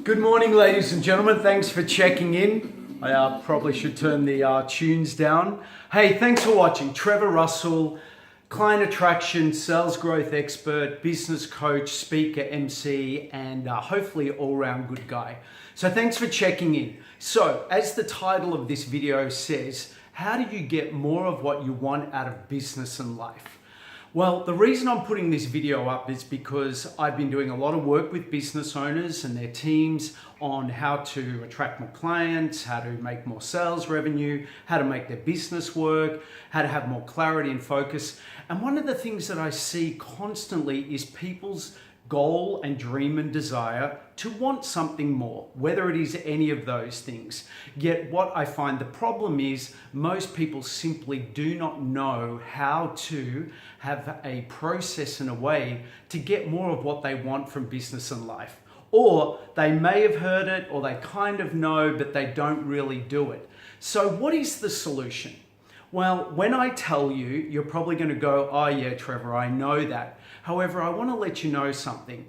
Good morning, ladies and gentlemen. Thanks for checking in. I probably should turn the tunes down. Hey, thanks for watching. Trevor Russell, client attraction, sales growth expert, business coach, speaker, MC, and hopefully all-round good guy. So thanks for checking in. So as the title of this video says, how do you get more of what you want out of business and life? Well, the reason I'm putting this video up is because I've been doing a lot of work with business owners and their teams on how to attract more clients, how to make more sales revenue, how to make their business work, how to have more clarity and focus. And one of the things that I see constantly is people's goal and dream and desire to want something more, whether it is any of those things. Yet what I find the problem is most people simply do not know how to have a process and a way to get more of what they want from business and life. Or they may have heard it or they kind of know, but they don't really do it. So what is the solution? Well, when I tell you, you're probably going to go, oh yeah, Trevor, I know that. However, I want to let you know something.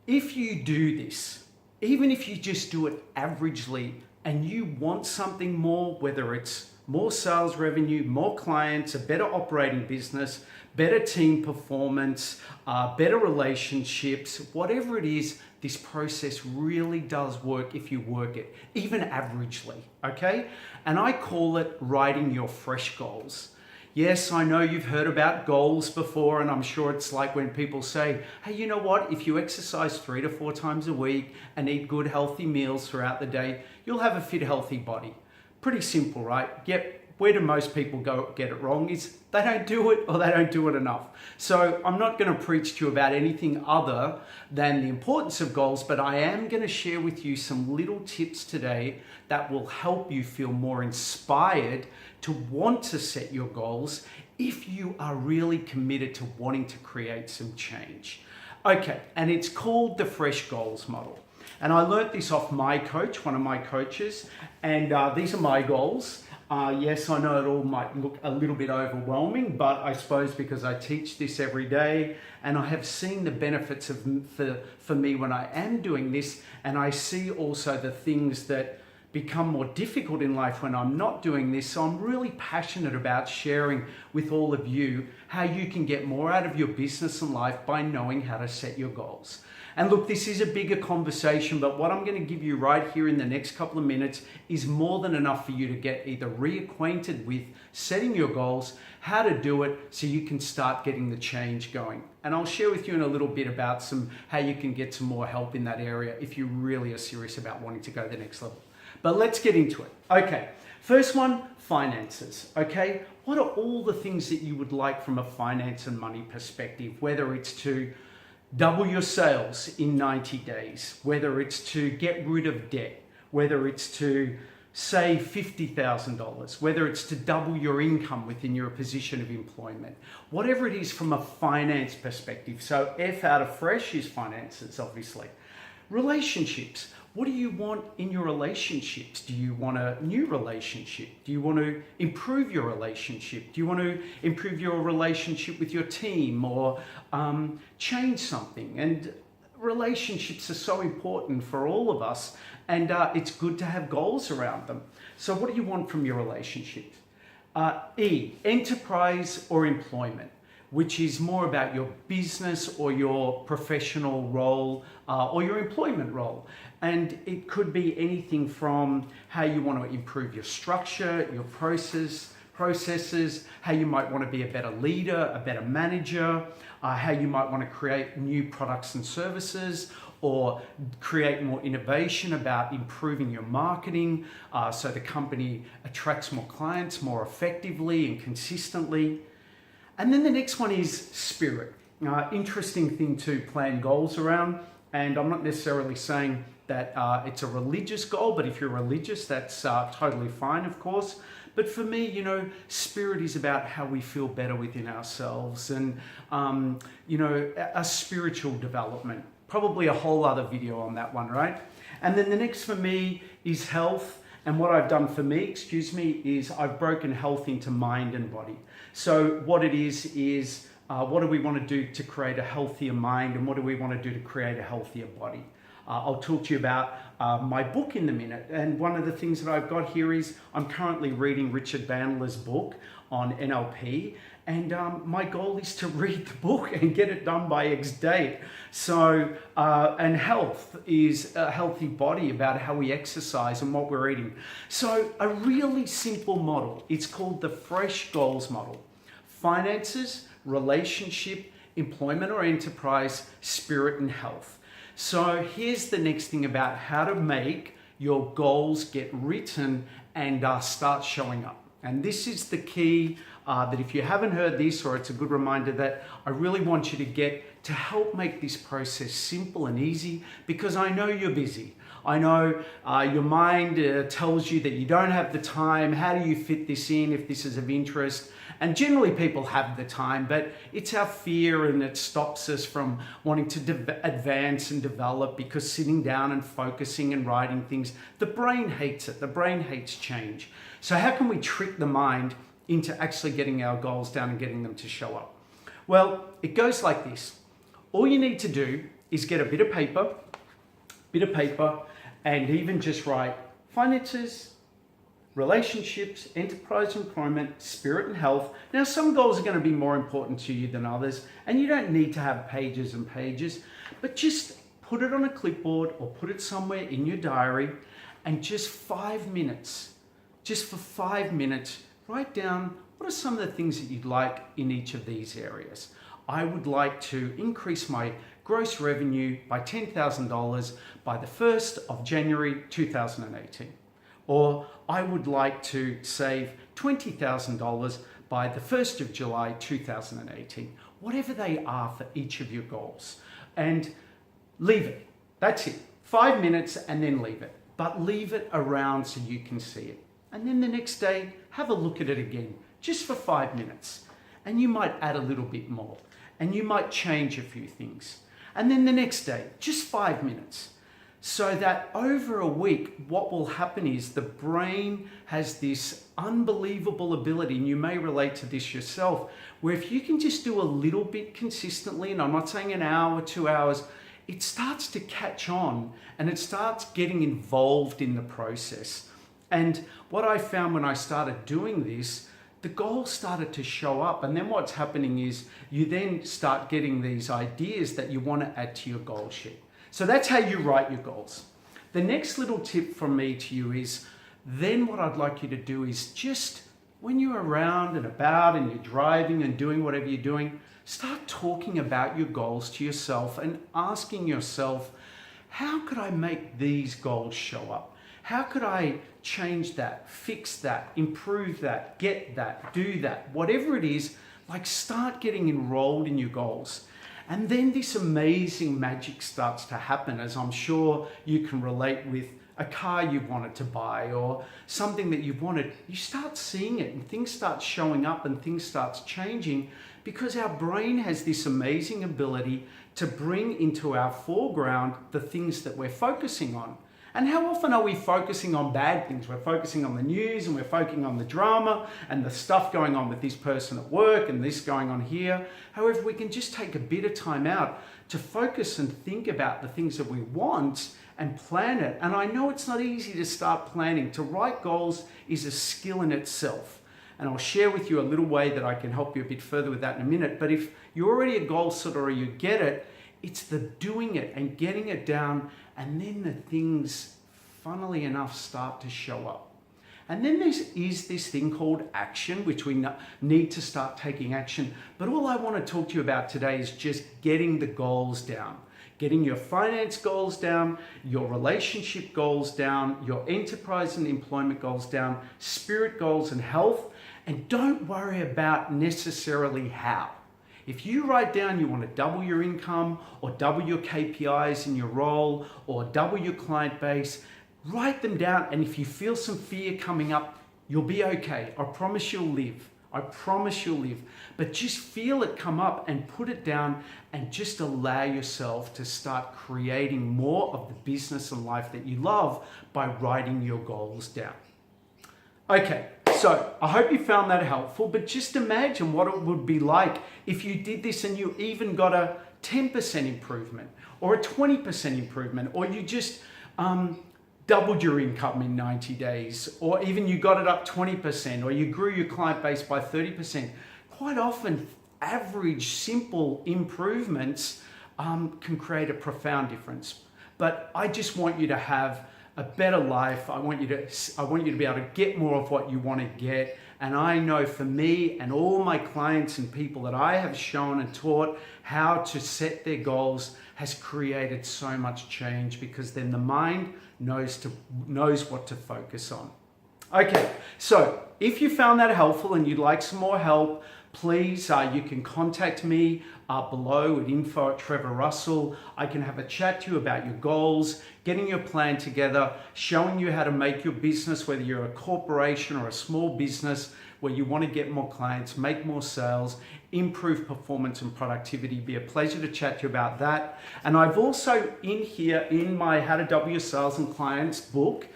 If you do this, even if you just do it averagely and you want something more, whether it's more sales revenue, more clients, a better operating business, better team performance, better relationships, whatever it is, this process really does work if you work it, even averagely, okay? And I call it writing your fresh goals. Yes, I know you've heard about goals before, and I'm sure it's like when people say, hey, you know what? If you exercise 3 to 4 times a week and eat good, healthy meals throughout the day, you'll have a fit, healthy body. Pretty simple, right? Yep. Where do most people go get it wrong is they don't do it or they don't do it enough. So I'm not going to preach to you about anything other than the importance of goals, but I am going to share with you some little tips today that will help you feel more inspired to want to set your goals if you are really committed to wanting to create some change. Okay, and it's called the Fresh Goals Model. And I learned this off my coach, one of my coaches, and these are my goals. Yes, I know it all might look a little bit overwhelming, but I suppose because I teach this every day and I have seen the benefits for me when I am doing this, and I see also the things that become more difficult in life when I'm not doing this. So I'm really passionate about sharing with all of you how you can get more out of your business and life by knowing how to set your goals. And look, this is a bigger conversation, but what I'm going to give you right here in the next couple of minutes is more than enough for you to get either reacquainted with setting your goals, how to do it so you can start getting the change going. And I'll share with you in a little bit about how you can get some more help in that area if you really are serious about wanting to go to the next level. But let's get into it. Okay, first one, finances. Okay, what are all the things that you would like from a finance and money perspective, whether it's to double your sales in 90 days, whether it's to get rid of debt, whether it's to save $50,000, whether it's to double your income within your position of employment, whatever it is from a finance perspective. So F out of fresh is finances, obviously. Relationships. What do you want in your relationships? Do you want a new relationship? Do you want to improve your relationship? Do you want to improve your relationship with your team or change something? And relationships are so important for all of us, and it's good to have goals around them. So what do you want from your relationships? E, enterprise or employment, which is more about your business or your professional role or your employment role. And it could be anything from how you want to improve your structure, your processes, how you might want to be a better leader, a better manager, how you might want to create new products and services, or create more innovation about improving your marketing so the company attracts more clients more effectively and consistently. And then the next one is spirit. Interesting thing to plan goals around. And I'm not necessarily saying that it's a religious goal, but if you're religious, that's totally fine, of course. But for me, you know, spirit is about how we feel better within ourselves and, you know, a spiritual development. Probably a whole other video on that one, right? And then the next for me is health. And what I've done for me, is I've broken health into mind and body. So what it is what do we want to do to create a healthier mind, and what do we want to do to create a healthier body. I'll talk to you about my book in a minute. And one of the things that I've got here is I'm currently reading Richard Bandler's book on NLP. And my goal is to read the book and get it done by X date. So, and health is a healthy body, about how we exercise and what we're eating. So a really simple model. It's called the Fresh Goals Model. Finances, relationship, employment or enterprise, spirit and health. So here's the next thing about how to make your goals get written and start showing up. And this is the key that if you haven't heard this, or it's a good reminder that I really want you to get to help make this process simple and easy, because I know you're busy. I know your mind tells you that you don't have the time. How do you fit this in if this is of interest? And generally people have the time, but it's our fear and it stops us from wanting to advance and develop, because sitting down and focusing and writing things, the brain hates it. The brain hates change. So how can we trick the mind into actually getting our goals down and getting them to show up? Well, it goes like this. All you need to do is get a bit of paper, and even just write finances, relationships, enterprise, employment, spirit and health. Now, some goals are going to be more important to you than others, and you don't need to have pages and pages, but just put it on a clipboard or put it somewhere in your diary, and just 5 minutes, just for 5 minutes, write down what are some of the things that you'd like in each of these areas. I would like to increase my gross revenue by $10,000 by the 1st of January 2018. Or I would like to save $20,000 by the 1st of July 2018. Whatever they are for each of your goals. And leave it. That's it. 5 minutes and then leave it. But leave it around so you can see it. And then the next day, have a look at it again, just for 5 minutes. And you might add a little bit more. And you might change a few things. And then the next day, just 5 minutes. So that over a week, what will happen is the brain has this unbelievable ability, and you may relate to this yourself, where if you can just do a little bit consistently, and I'm not saying an hour, 2 hours, it starts to catch on and it starts getting involved in the process. And what I found when I started doing this, the goals started to show up. And then what's happening is you then start getting these ideas that you want to add to your goal sheet. So that's how you write your goals. The next little tip from me to you is, then what I'd like you to do is just when you're around and about and you're driving and doing whatever you're doing, start talking about your goals to yourself and asking yourself, how could I make these goals show up? How could I change that, fix that, improve that, get that, do that, whatever it is, like start getting enrolled in your goals. And then this amazing magic starts to happen, as I'm sure you can relate with a car you wanted to buy or something that you've wanted. You start seeing it and things start showing up and things start changing, because our brain has this amazing ability to bring into our foreground the things that we're focusing on. And how often are we focusing on bad things? We're focusing on the news and we're focusing on the drama and the stuff going on with this person at work and this going on here. However, we can just take a bit of time out to focus and think about the things that we want and plan it. And I know it's not easy to start planning. To write goals is a skill in itself. And I'll share with you a little way that I can help you a bit further with that in a minute. But if you're already a goal setter or you get it, it's the doing it and getting it down, and then the things, funnily enough, start to show up. And then there is this thing called action, which we need to start taking action. But all I want to talk to you about today is just getting the goals down. Getting your finance goals down, your relationship goals down, your enterprise and employment goals down, spirit goals and health. And don't worry about necessarily how. If you write down you want to double your income or double your KPIs in your role or double your client base, write them down. And if you feel some fear coming up, you'll be okay. I promise you'll live. I promise you'll live. But just feel it come up and put it down and just allow yourself to start creating more of the business and life that you love by writing your goals down. Okay, So I hope you found that helpful, but just imagine what it would be like if you did this and you even got a 10% improvement or a 20% improvement, or you just doubled your income in 90 days, or even you got it up 20%, or you grew your client base by 30%. Quite often, average, simple improvements can create a profound difference. But I just want you to have a better life. I want you to be able to get more of what you want to get. And I know for me and all my clients and people that I have shown and taught how to set their goals has created so much change, because then the mind knows what to focus on. Okay, so if you found that helpful and you'd like some more help, please, you can contact me below at info@TrevorRussell. I can have a chat to you about your goals, getting your plan together, showing you how to make your business, whether you're a corporation or a small business, where you want to get more clients, make more sales, improve performance and productivity. It'd be a pleasure to chat to you about that. And I've also in here, in my How to Double Your Sales and Clients book,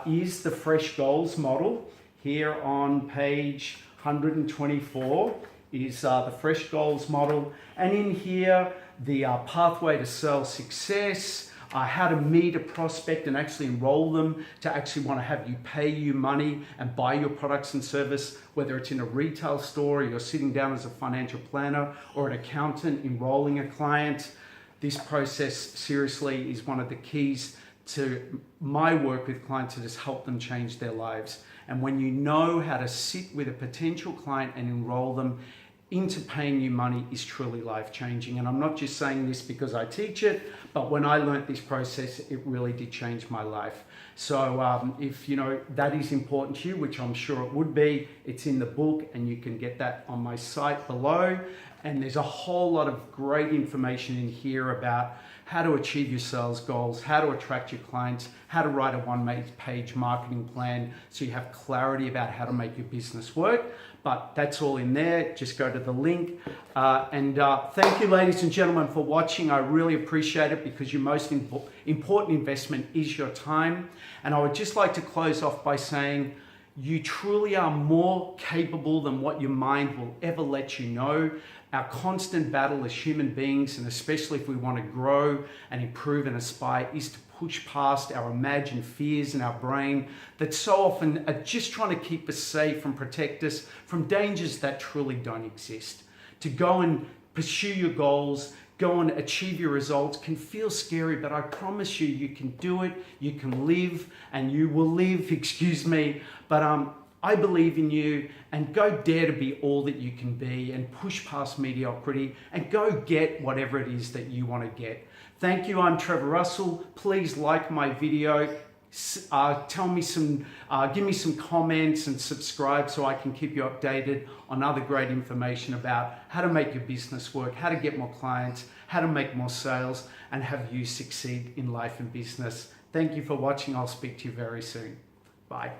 is the Fresh Goals model. Here on page 124 is the Fresh Goals model. And in here, the pathway to sales success, how to meet a prospect and actually enroll them to actually want to have you pay you money and buy your products and service, whether it's in a retail store or you're sitting down as a financial planner or an accountant enrolling a client. This process seriously is one of the keys to my work with clients to just help them change their lives. And when you know how to sit with a potential client and enroll them into paying you money is truly life-changing. And I'm not just saying this because I teach it, but when I learned this process, it really did change my life. So if you know that is important to you, which I'm sure it would be, it's in the book and you can get that on my site below. And there's a whole lot of great information in here about how to achieve your sales goals, how to attract your clients, how to write a one-page marketing plan so you have clarity about how to make your business work. But that's all in there. Just go to the link. Thank you, ladies and gentlemen, for watching. I really appreciate it, because your most important investment is your time. And I would just like to close off by saying, you truly are more capable than what your mind will ever let you know. Our constant battle as human beings, and especially if we want to grow and improve and aspire, is to push past our imagined fears in our brain that so often are just trying to keep us safe and protect us from dangers that truly don't exist. To go and pursue your goals, go and achieve your results can feel scary, but I promise you, you can do it, you can live, and you will live, but I believe in you, and go dare to be all that you can be and push past mediocrity and go get whatever it is that you want to get. Thank you. I'm Trevor Russell. Please like my video. Give me some comments and subscribe so I can keep you updated on other great information about how to make your business work, how to get more clients, how to make more sales, and have you succeed in life and business. Thank you for watching. I'll speak to you very soon. Bye.